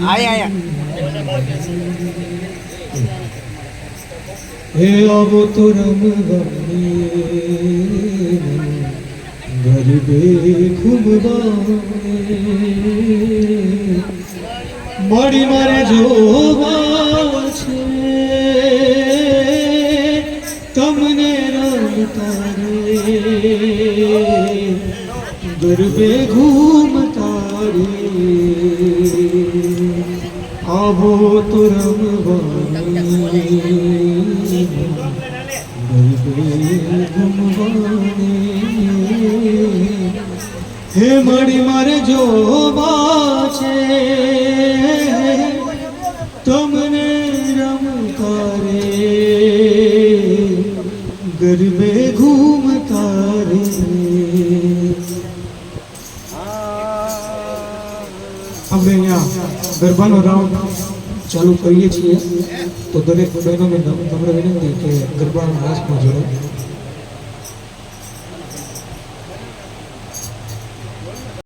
આયા હે આવો તો રમવાની ગરબે ખૂબ મળી મારે જોવા છે તમને રમતા રે ગરબે ઘૂમતા રે આવો તો રમવાની હે મળી મારે જોવા છે તમને રમતા રે ગરબે ઘૂમતા રે આપણે અહીંયા ગરબાનો રાઉન્ડ ચાલુ કરીએ છીએ તો દરેક બહેનોને નમ્ર વિનંતી કે ગરબાના રાસમાં જોડો.